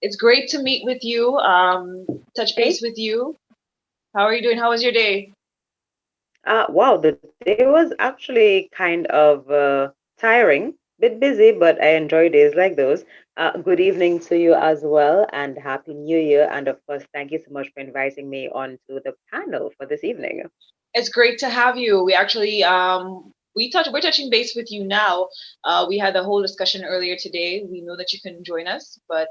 It's great to meet with you, touch base Hey, with you. How are you doing? How was your day? wow, the day was actually kind of tiring, bit busy, but I enjoy days like those. Good evening to you as well, and Happy New Year. And of course, thank you so much for inviting me onto the panel for this evening. It's great to have you. We actually we're touching base with you now. We had a whole discussion earlier today. We know that you couldn't join us, but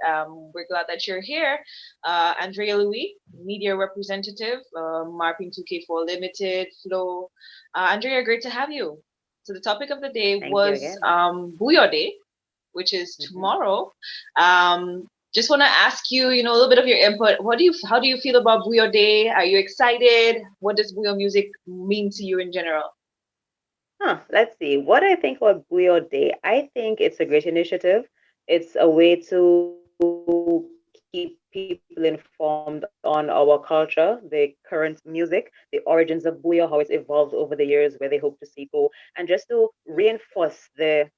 we're glad that you're here. Andrea Louis, media representative, Marpin 2K4 Limited, Flow. Andrea, great to have you. So the topic of the day Thank you was again. Bouyon Day, which is Hmm. tomorrow. Just want to ask you, a little bit of your input. How do you feel about Bouyon Day? Are you excited? What does Bouyon music mean to you in general? Let's see. What I think about Bouyon Day, I think it's a great initiative. It's a way to keep people informed on our culture, the current music, the origins of Bouyon, how it's evolved over the years, where they hope to see it go, and just to reinforce the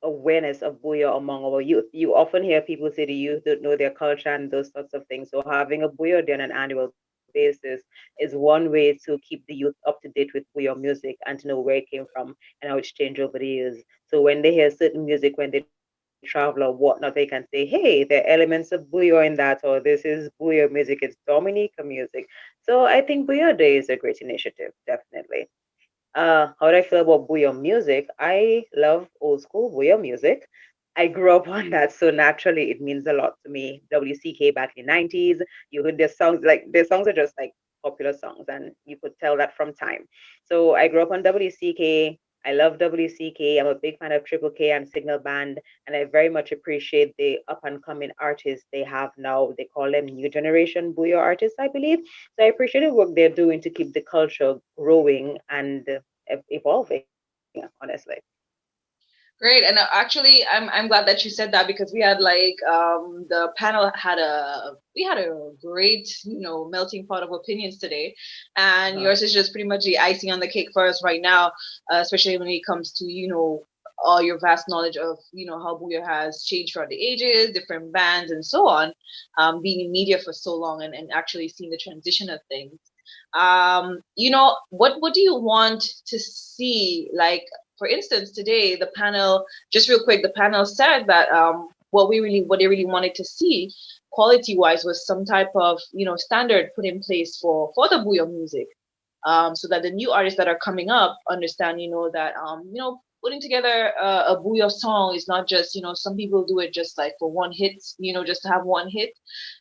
awareness of Bouyon among our youth. You often hear people say the youth don't know their culture and those sorts of things. So having a Bouyon day on an annual basis is one way to keep the youth up to date with Bouyon music and to know where it came from and how it's changed over the years. So when they hear certain music, when they travel or whatnot, they can say, hey, there are elements of Bouyon in that, or this is Bouyon music, it's Dominica music. So I think Bouyon Day is a great initiative, definitely. How do I feel about Bouyon music? I love old school Bouyon music. I grew up on that, so naturally it means a lot to me. WCK back in the 90s, you heard their songs, like their songs are just like popular songs, and you could tell that from time. So I grew up on WCK. I love WCK. I'm a big fan of Triple K and Signal Band, and I very much appreciate the up and coming artists they have now. They call them new generation Bouyon artists, I believe. So I appreciate the work they're doing to keep the culture growing and evolving, honestly. Great, and actually, I'm glad that you said that because we had like the panel had a great melting pot of opinions today, and Uh-huh. yours is just pretty much the icing on the cake for us right now, especially when it comes to all your vast knowledge of how Booyah has changed throughout the ages, different bands, and so on, being in media for so long and actually seeing the transition of things. What do you want to see? Like, for instance, today the panel, just real quick, the panel said that what they really wanted to see quality wise was some type of standard put in place for the Bouyon music, so that the new artists that are coming up understand, that putting together a Bouyon song is not just, some people do it just like for one hit, just to have one hit.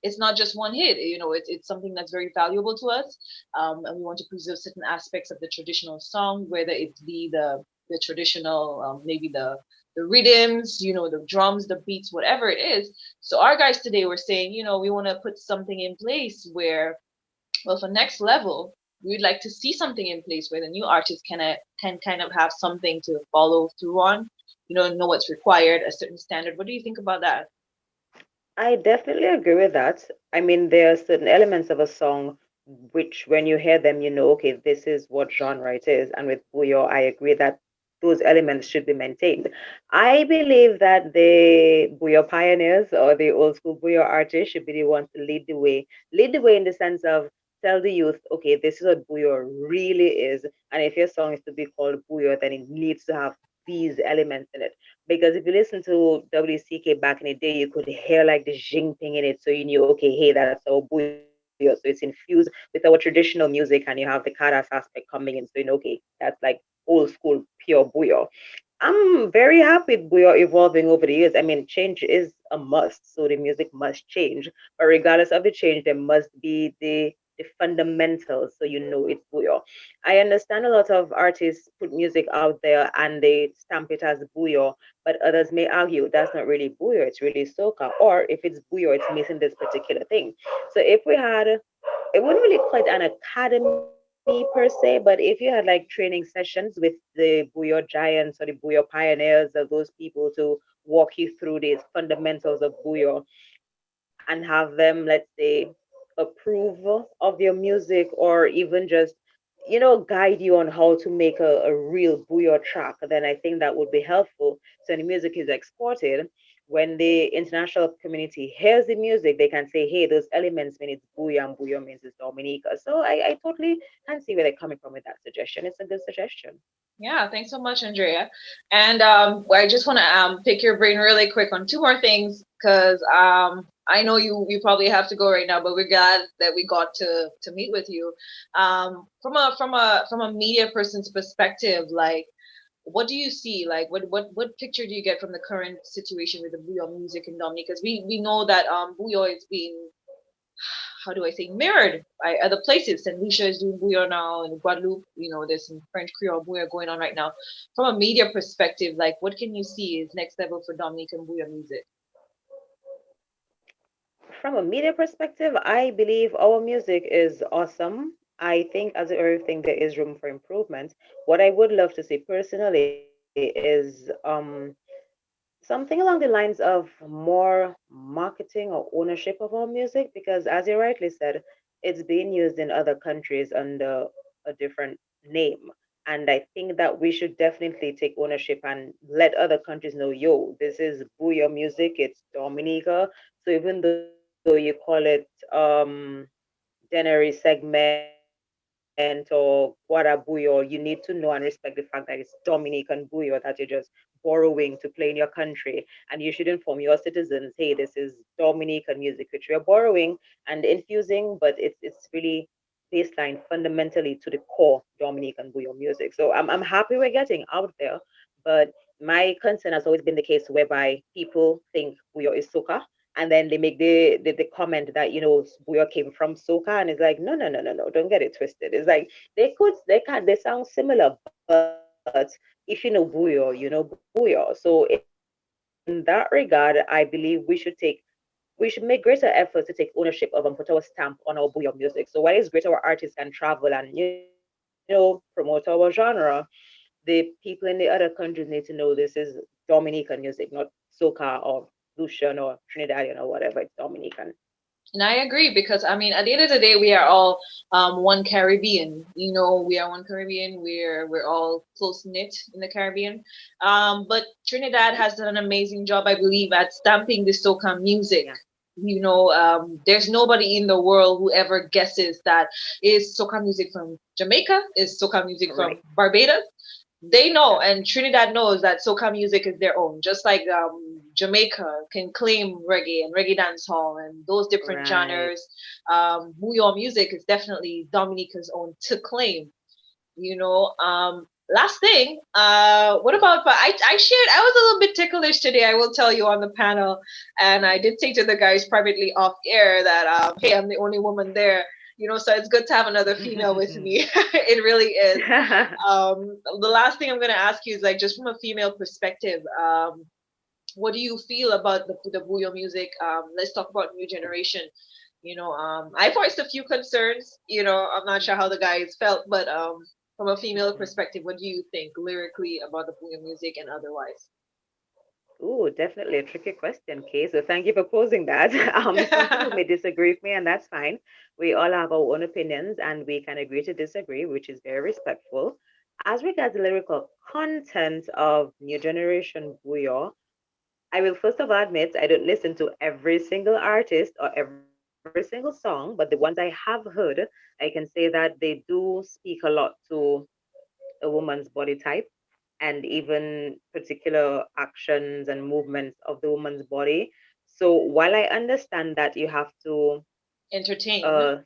It's not just one hit, it's something that's very valuable to us, and we want to preserve certain aspects of the traditional song, whether it be the traditional, maybe the rhythms, the drums, the beats, whatever it is. So our guys today were saying, we want to put something in place where, well, for next level, we would like to see something in place where the new artist can kind of have something to follow through on, know what's required, a certain standard. What do you think about that? I definitely agree with that. I mean, there are certain elements of a song which, when you hear them, you know, okay, this is what genre it is. And with Bouyon, I agree that those elements should be maintained. I believe that the Bouyon pioneers or the old school Bouyon artists should be the ones to lead the way. Lead the way in the sense of tell the youth, okay, this is what Bouyon really is. And if your song is to be called Bouyon, then it needs to have these elements in it. Because if you listen to WCK back in the day, you could hear like the jing thing in it. So you knew, okay, hey, that's our Bouyon. So it's infused with our traditional music and you have the Karas aspect coming in. So you know, okay, that's like old school pure Bouyon. I'm very happy with Bouyon evolving over the years. I mean, change is a must, so the music must change. But regardless of the change, there must be the fundamentals, so you know it's Bouyon. I understand a lot of artists put music out there and they stamp it as Bouyon, but others may argue that's not really Bouyon, it's really soca. Or if it's Bouyon, it's missing this particular thing. So if we had, it wouldn't really call it an academy per se, but if you had like training sessions with the Bouyon giants or the Bouyon pioneers or those people to walk you through these fundamentals of Bouyon and have them, let's say, approve of your music or even just guide you on how to make a real Bouyon track, then I think that would be helpful. So when the music is exported, when the international community hears the music, they can say, hey, those elements mean it's Bouyon, and Bouyon means it's Dominica. So I totally can see where they're coming from with that suggestion. It's a good suggestion. Yeah, thanks so much, Andrea. And I just want to pick your brain really quick on two more things because I know you probably have to go right now, but we're glad that we got to meet with you. From a media person's perspective, like what do you see? Like what picture do you get from the current situation with the Bouyon music in Dominica? Because we know that Bouyon is being, how do I say, mirrored by other places. St. Lucia is doing bouillon now, and Guadeloupe, there's some French Creole bouillon going on right now. From a media perspective, like what can you see is next level for Dominican bouillon music? From a media perspective, I believe our music is awesome. I think, as with everything, there is room for improvement. What I would love to see personally is something along the lines of more marketing or ownership of our music, because, as you rightly said, it's being used in other countries under a different name. And I think that we should definitely take ownership and let other countries know, yo, this is Bouya music, it's Dominica. So even though you call it Dennery segment or Guada Bouyo, you need to know and respect the fact that it's Dominican Bouyo that you're just borrowing to play in your country. And you should inform your citizens, hey, this is Dominican music, which we are borrowing and infusing, but it's really baseline fundamentally to the core Dominican Bouyo music. So I'm happy we're getting out there, but my concern has always been the case whereby people think Bouyo is soca, and then they make the comment that Bouyo came from soca, and it's like, no, no, no, no, no, don't get it twisted. It's like they sound similar, but if you know Bouyo, you know Bouyo. So in that regard, I believe we should make greater efforts to take ownership of and put our stamp on our Bouyon music. So while it's great our artists can travel and promote our genre, the people in the other countries need to know this is Dominican music, not soca or Lucian or Trinidadian or whatever. It's Dominican. And I agree because I mean, at the end of the day, we are all one Caribbean. We are one Caribbean. We're all close knit in the Caribbean. But Trinidad Hmm. has done an amazing job, I believe, at stamping the soca music. Yeah, There's nobody in the world who ever guesses that is soca music from Jamaica, is soca music from right. Barbados. They know, That's and Trinidad knows that soca music is their own. Just like Jamaica can claim reggae and reggae dancehall and those different right. genres. Bouyon music is definitely Dominica's own to claim. Last thing, what about? But I shared. I was a little bit ticklish today. I will tell you on the panel, and I did say to the guys privately off air that hey, I'm the only woman there. So it's good to have another female with me. It really is. The last thing I'm going to ask you is like just from a female perspective, what do you feel about the Bouyon music? Let's talk about new generation. I voiced a few concerns. I'm not sure how the guys felt, but from a female perspective, what do you think lyrically about the Bouyon music and otherwise? Ooh, definitely a tricky question, Kay. So thank you for posing that. Some people may disagree with me, and that's fine. We all have our own opinions, and we can agree to disagree, which is very respectful. As regards the lyrical content of New Generation Bouyon, I will first of all admit I don't listen to every single artist or every single song, but the ones I have heard, I can say that they do speak a lot to a woman's body type and even particular actions and movements of the woman's body. So while I understand that you have to Entertain. uh,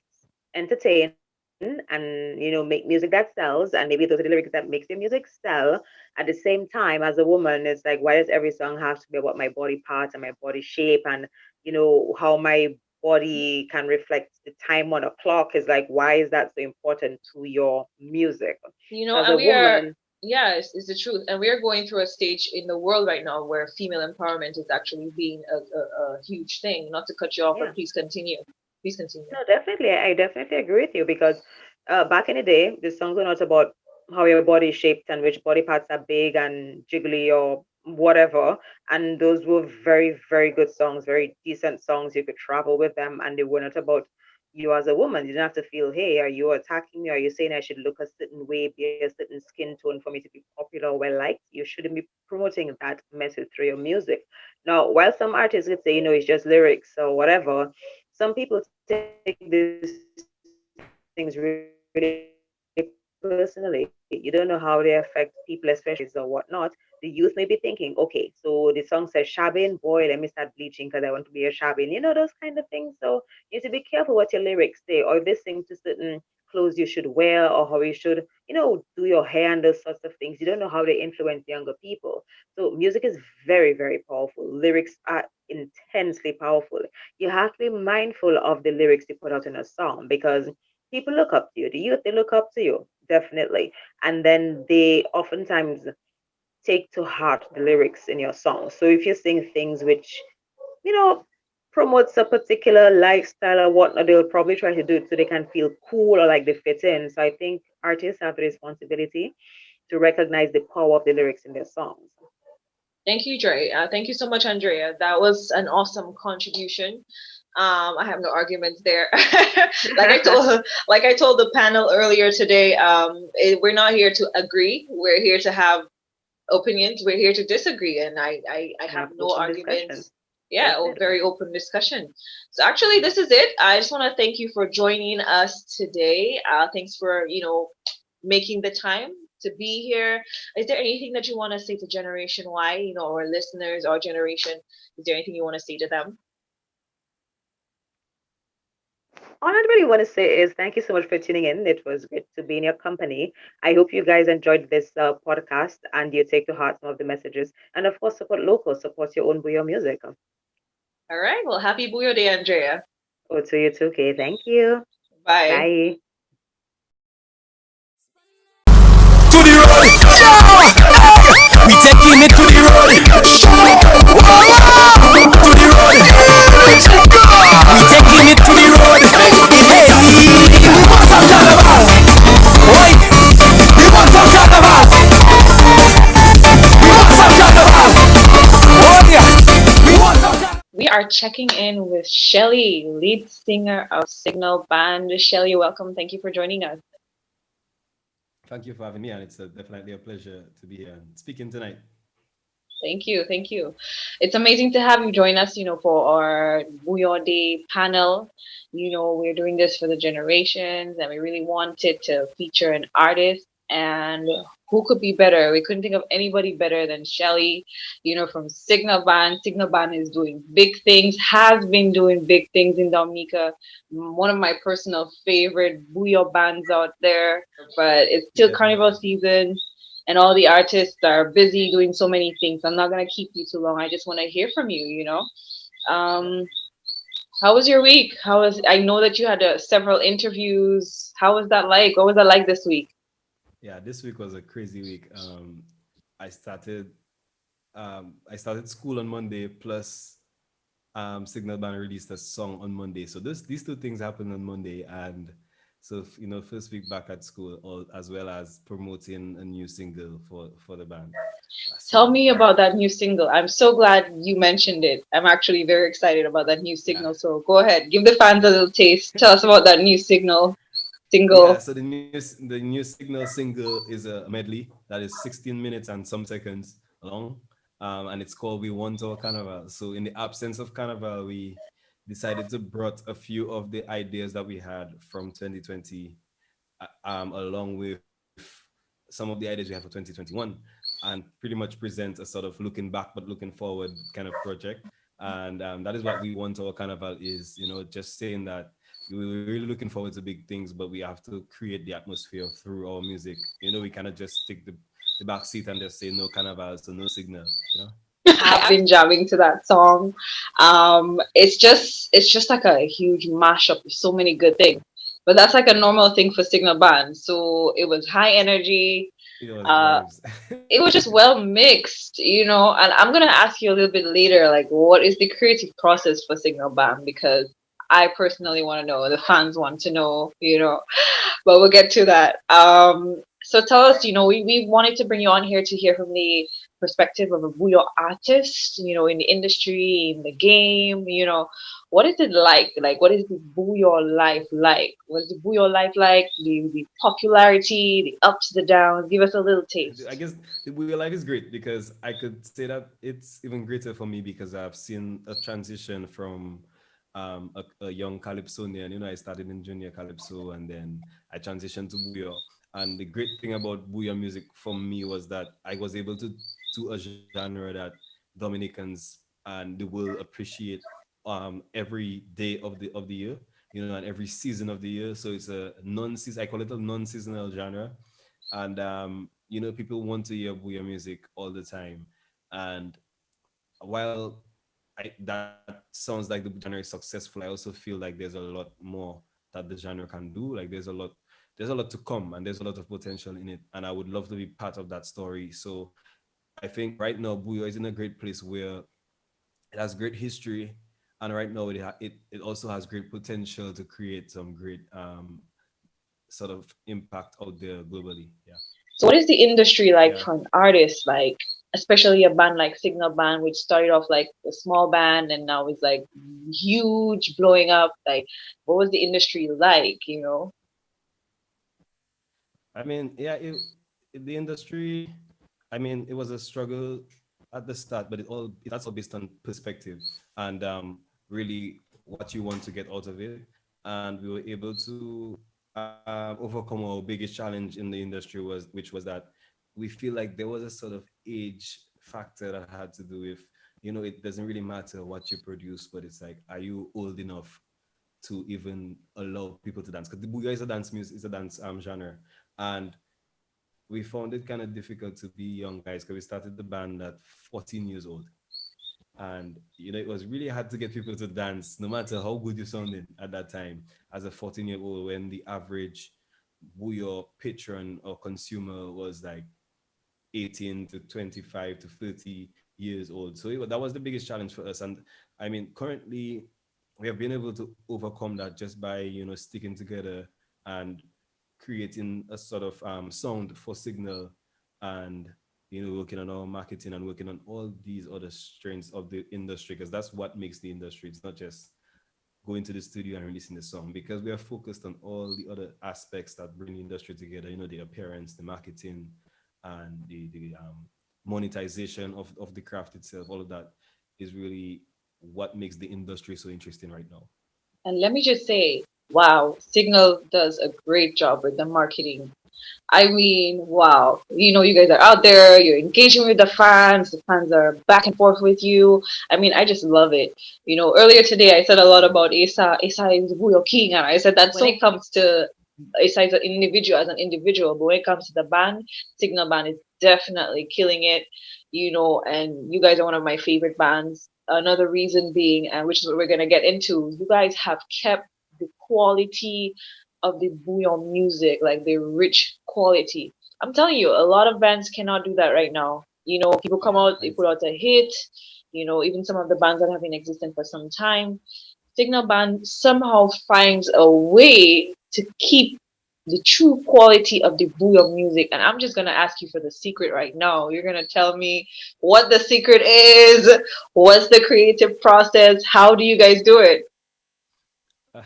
entertain and make music that sells, and maybe those are the lyrics that makes your music sell, at the same time, as a woman, it's like, why does every song have to be about my body parts and my body shape and how my body can reflect the time on a clock? Is like, why is that so important to your music? So as And a we are, woman, yeah, it's the truth. And we are going through a stage in the world right now where female empowerment is actually being a huge thing. Not to cut you off, but yeah. please continue. Please continue. No, definitely. I definitely agree with you because back in the day, the songs were not about how your body is shaped and which body parts are big and jiggly or whatever. And those were very, very good songs, very decent songs. You could travel with them, and they were not about, you as a woman. You don't have to feel, hey, are you attacking me? Are you saying I should look a certain way, be a certain skin tone for me to be popular or well liked? You shouldn't be promoting that message through your music. Now, while some artists would say, it's just lyrics or whatever, some people take these things really personally. You don't know how they affect people, especially in today's society or whatnot. The youth may be thinking, okay, so the song says shabbing, boy, let me start bleaching because I want to be a shabbing. Those kind of things. So you need to be careful what your lyrics say, or if they sing to certain clothes you should wear, or how you should, do your hair and those sorts of things. You don't know how they influence younger people. So music is very, very powerful. Lyrics are intensely powerful. You have to be mindful of the lyrics you put out in a song because people look up to you. The youth, they look up to you, definitely. And then they oftentimes take to heart the lyrics in your song. So if you sing things which, promotes a particular lifestyle or whatnot, they'll probably try to do it so they can feel cool or like they fit in. So I think artists have the responsibility to recognize the power of the lyrics in their songs. Thank you, Dre. Thank you so much, Andrea. That was an awesome contribution. I have no arguments there. like I told, like I told the panel earlier today, we're not here to agree. We're here to have opinions. We're here to disagree, and I Have have no open discussion. arguments. Yeah, Definitely. very open discussion. So actually, this is it. I just want to thank you for joining us today. Thanks for making the time to be here. Is there anything that you want to say to Generation Y, our listeners, our generation? Is there anything you want to say to them? All I really want to say is thank you so much for tuning in. It was great to be in your company. I hope you guys enjoyed this podcast and you take to heart some of the messages. And of course, support local, support your own Bouyon music. All right. Well, happy Buyo Day, Andrea. Oh, to you too. Okay, thank you. Bye. Bye. To the road. We taking it to the road. To the road. We taking it to the road. Hey, we want some carnival. Oi, we want some carnival. We want some carnival. Oh yeah, we want some carnival. We are checking in with Shelly, lead singer of Signal Band. Shelly, welcome. Thank you for joining us. Thank you for having me, and it's definitely a pleasure to be here and speaking tonight. Thank you. Thank you. It's amazing to have you join us, for our Bouyon Day panel. We're doing this for the generations, and we really wanted to feature an artist. And who could be better? We couldn't think of anybody better than Shelly, from Signal Band. Signal Band is doing big things, has been doing big things in Dominica. One of my personal favorite Bouyon bands out there, but it's still carnival Definitely. season and all the artists are busy doing so many things. I'm not gonna keep you too long. I just want to hear from you. Um, how was your week? How was? I know that you had several interviews. How was that like? What was that like this week? Yeah, this week was a crazy week. I started I started school on Monday, plus Signal Band released a song on Monday. So these two things happened on Monday, and so first week back at school, as well as promoting a new single for the band. Tell So me about that new single. I'm so glad you mentioned it. I'm actually very excited about that new yeah, signal. So go ahead, give the fans a little taste. Tell us about that new signal yeah. single. So the new Signal single is a medley that is 16 minutes and some seconds long, and it's called "We Want Our Carnival." So in the absence of Carnival, we decided to brought a few of the ideas that we had from 2020, along with some of the ideas we have for 2021, and pretty much present a sort of looking back but looking forward kind of project. And that is what We Want Our Carnival is. Just saying that we're really looking forward to big things, but we have to create the atmosphere through our music. We cannot just take the back seat and just say no Carnival, so no signal. Have been jamming to that song. It's just like a huge mashup of so many good things. But that's like a normal thing for Signal Band. So it was high energy. It was Uh, vibes. it was just well mixed. And I'm gonna ask you a little bit later, like what is the creative process for Signal Band? Because I personally want to know, the fans want to know. But we'll get to that. So tell us, we wanted to bring you on here to hear from the perspective of a Bouyon artist, in the industry, in the game, what is it like? Like, what is the Bouyon life like? What is the Bouyon life like? The popularity, the ups, the downs. Give us a little I taste. guess the real life is great because I could say that it's even greater for me because I've seen a transition from a young calypsonian. I started in junior calypso and then I transitioned to bouyon. And the great thing about bouyon music for me was that I was able to a genre that Dominicans and the world appreciate every day of the year, and every season of the year. So it's a non-season. I call it a non-seasonal genre, and people want to hear bouyon music all the time. And while that sounds like the genre is successful, I also feel like there's a lot more that the genre can do. Like there's a lot to come, and there's a lot of potential in it, and I would love to be part of that story. So I think right now bouyon is in a great place where it has great history, and right now it also has great potential to create some great sort of impact out there globally. Yeah. So what is the industry like Yeah. for an artist, like especially a band like Signal Band, which started off like a small band and now is like huge, blowing up? Like, what was the industry like? I mean, yeah, the industry, I mean, it was a struggle at the start, but that's all based on perspective and really what you want to get out of it. And we were able to overcome our biggest challenge in the industry which was that we feel like there was a sort of age factor that had to do with, it doesn't really matter what you produce, but it's like, are you old enough to even allow people to dance? Because the boogie is a dance music, is a dance genre, and we found it kind of difficult to be young guys because we started the band at 14 years old, and it was really hard to get people to dance, no matter how good you sounded at that time as a 14-year-old, when the average booyah patron or consumer was like 18 to 25 to 30 years old. So that was the biggest challenge for us. And I mean, currently, we have been able to overcome that just by, sticking together and creating a sort of sound for Signal, and, working on our marketing and working on all these other strengths of the industry, because that's what makes the industry. It's not just going to the studio and releasing the song, because we are focused on all the other aspects that bring the industry together, the appearance, the marketing, and the monetization of the craft itself. All of that is really what makes the industry so interesting right now. And let me just say, wow, Signal does a great job with the marketing. I mean, wow. You guys are out there, you're engaging with the fans are back and forth with you. I mean, I just love it. Earlier today I said a lot about Asa. Asa is Buyo King, and I said that when it comes to Asa as an individual, but when it comes to the band, Signal Band is definitely killing it, and you guys are one of my favorite bands. Another reason being, and which is what we're gonna get into, you guys have kept the quality of the bouyon music, like the rich quality. I'm telling you, a lot of bands cannot do that right now. People come Yeah, out, they put out a hit, even some of the bands that have been existing for some time. Signal Band somehow finds a way to keep the true quality of the bouyon music. And I'm just gonna ask you for the secret right now. You're gonna tell me what the secret is, what's the creative process, how do you guys do it? Uh,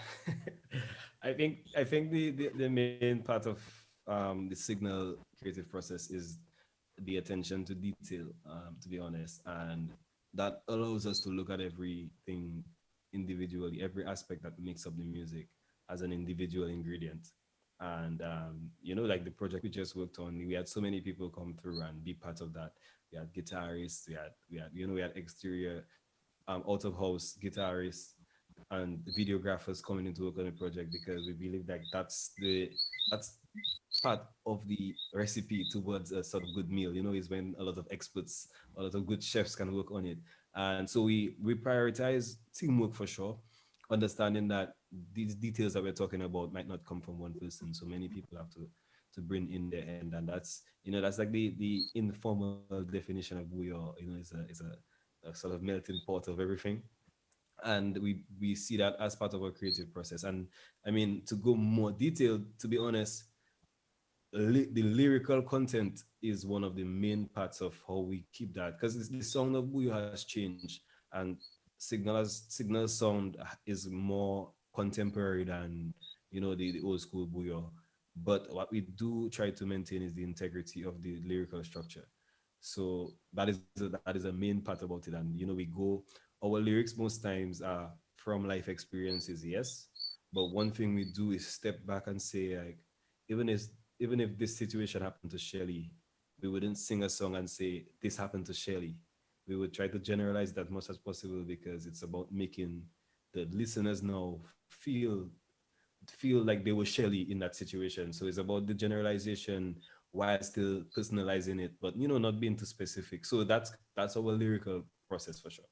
I think the main part of the Signal creative process is the attention to detail, to be honest, and that allows us to look at everything individually, every aspect that makes up the music as an individual ingredient. And like the project we just worked on, we had so many people come through and be part of that. We had guitarists, we had exterior, out of house guitarists and videographers coming into work on the project, because we believe that that's part of the recipe towards a sort of good meal, is when a lot of experts, a lot of good chefs can work on it. And so we prioritize teamwork for sure, understanding that these details that we're talking about might not come from one person. So many people have to bring in their end. And that's like the informal definition of bouillon, is a sort of melting pot of everything. And we see that as part of our creative process. And I mean, to go more detailed, to be honest, the lyrical content is one of the main parts of how we keep that, because the sound of Buyo has changed, and Signal's sound is more contemporary than, the old school Buyo. But what we do try to maintain is the integrity of the lyrical structure. So that is a main part about it. And we go, our lyrics most times are from life experiences, yes. But one thing we do is step back and say, like, even if even if this situation happened to Shelly, we wouldn't sing a song and say this happened to Shelly. We would try to generalize that much as possible, because it's about making the listeners now feel like they were Shelly in that situation. So it's about the generalization while still personalizing it, but not being too specific. So that's our lyrical process for sure.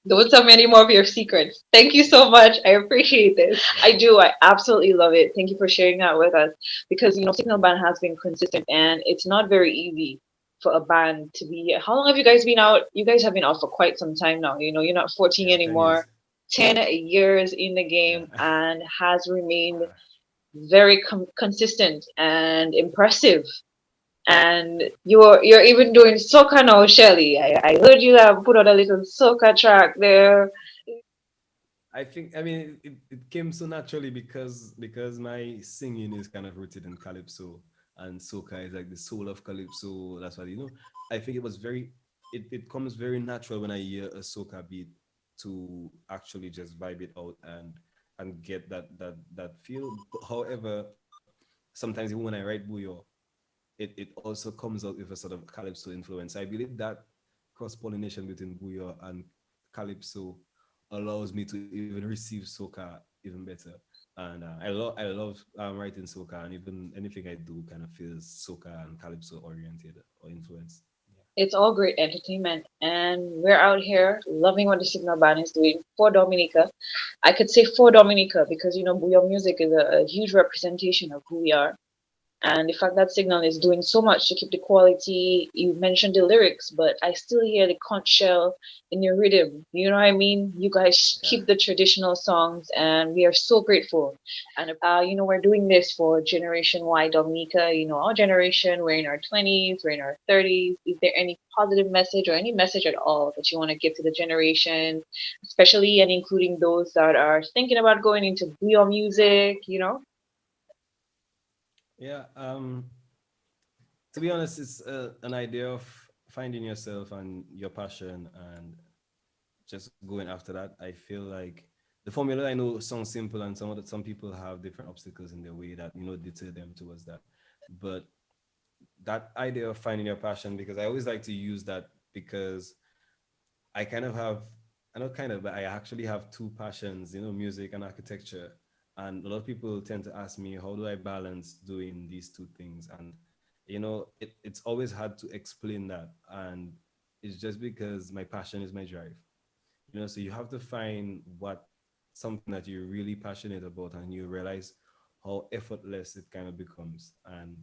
Don't tell me any more of your secrets. Thank you so much. I appreciate this. I Yeah. do. I absolutely love it. Thank you for sharing that with us. Because, Signal Band has been consistent and it's not very easy for a band to be. How long have you guys been out? You guys have been out for quite some time now. You're not 14 Yeah, 10 anymore. years. 10 years in the game Yeah. and has remained very consistent and impressive. And you're even doing soca now, Shelly. I heard you have put out a little soca track there. I mean, it came so naturally, because my singing is kind of rooted in calypso, and soca is like the soul of calypso. That's why, I think it comes very natural when I hear a soca beat to actually just vibe it out and get that feel. However, sometimes even when I write Buyo, it also comes out with a sort of calypso influence. I believe that cross pollination between Bouyon and calypso allows me to even receive soca even better. And I love writing soca, and even anything I do kind of feels soca and calypso oriented or influenced. It's all great entertainment, and we're out here loving what the Signal Band is doing for Dominica. I could say for Dominica because Bouyon music is a huge representation of who we are. And the fact that Signal is doing so much to keep the quality, you mentioned the lyrics, but I still hear the conch shell in your rhythm. You know what I mean? You guys Yeah. keep the traditional songs, and we are so grateful. And we're doing this for Generation Y Dominica. Our generation, we're in our 20s, we're in our 30s. Is there any positive message or any message at all that you want to give to the generation, especially and including those that are thinking about going into Bouyon music? Yeah. To be honest, it's an idea of finding yourself and your passion and just going after that. I feel like the formula, I know, sounds simple, and some people have different obstacles in their way that deter them towards that. But that idea of finding your passion, because I always like to use that, because I kind of have, I not kind of, but I actually have two passions, music and architecture. And a lot of people tend to ask me, how do I balance doing these two things? And, it's always hard to explain that. And it's just because my passion is my drive. So you have to find what something that you're really passionate about, and you realize how effortless it kind of becomes. And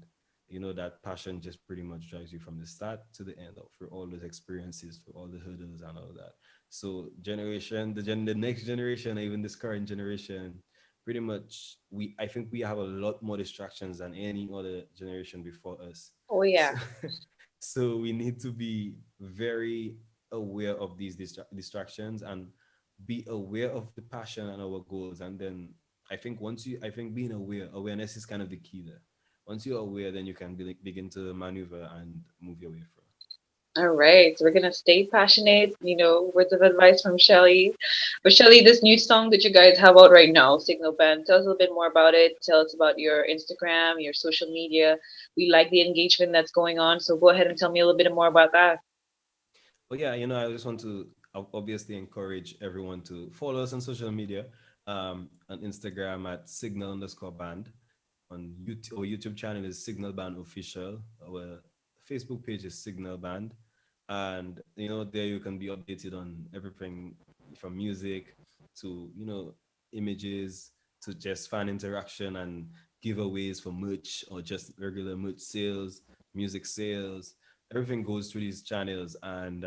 that passion just pretty much drives you from the start to the end, through all those experiences, through all the hurdles and all that. So the next generation, or even this current generation, pretty much, I think we have a lot more distractions than any other generation before us. Oh So yeah. so we need to be very aware of these distractions, and be aware of the passion and our goals. And then I think being awareness is kind of the key there. Once you're aware, then you can begin to maneuver and move your way through. All right, so we're gonna stay passionate. Words of advice from Shelly. But Shelly, this new song that you guys have out right now, Signal Band, tell us a little bit more about it. Tell us about your Instagram, your social media. We like the engagement that's going on, so go ahead and tell me a little bit more about that. But yeah, I just want to obviously encourage everyone to follow us on social media, on Instagram at signal_band. On YouTube, our YouTube channel is Signal Band Official. Our Facebook page is Signal Band. And, there you can be updated on everything from music to, images, to just fan interaction and giveaways for merch, or just regular merch sales, music sales. Everything goes through these channels. And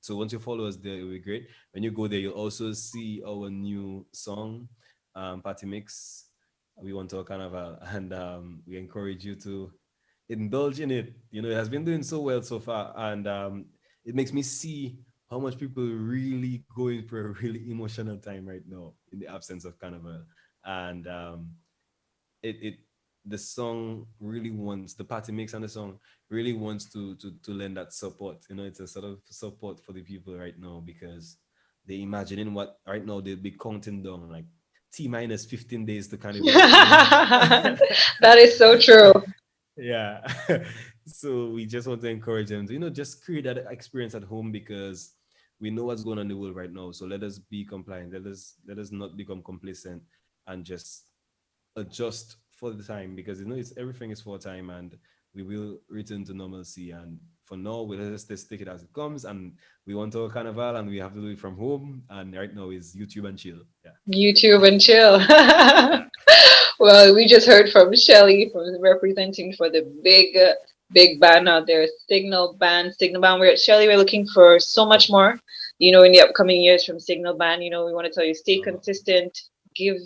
so once you follow us there, it will be great. When you go there, you'll also see our new song, Party Mix. We want to Carnival, and we encourage you to, indulge in it. You know, it has been doing so well so far, and it makes me see how much people really going through a really emotional time right now in the absence of carnival, and it the song really wants the party mix and the song really wants to lend that support. You know, it's a sort of support for the people right now because they imagining what right now they'll be counting down like T minus 15 days to carnival. You know. That is so true. Yeah. So we just want to encourage them to, just create that experience at home because we know what's going on in the world right now. So let us be compliant. Let us not become complacent and just adjust for the time because it's everything is for time and we will return to normalcy. And for now, we'll just take it as it comes. And we want our carnival and we have to do it from home. And right now is YouTube and chill. Yeah. YouTube and chill. Yeah. Well, we just heard from Shelly from representing for the big band out there, Signal Band. Signal Band. We're at Shelly. We're looking for so much more, in the upcoming years from Signal Band. We want to tell you, stay consistent, keep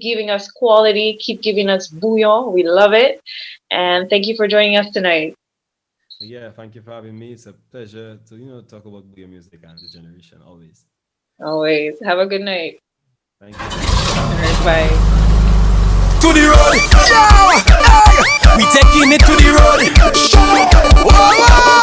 giving us quality, keep giving us bouillon. We love it, and thank you for joining us tonight. Yeah, thank you for having me. It's a pleasure to talk about Bouyon music and the generation always. Always. Have a good night. Thank you. All right, bye. To the road. We taking it to the road. Whoa, whoa.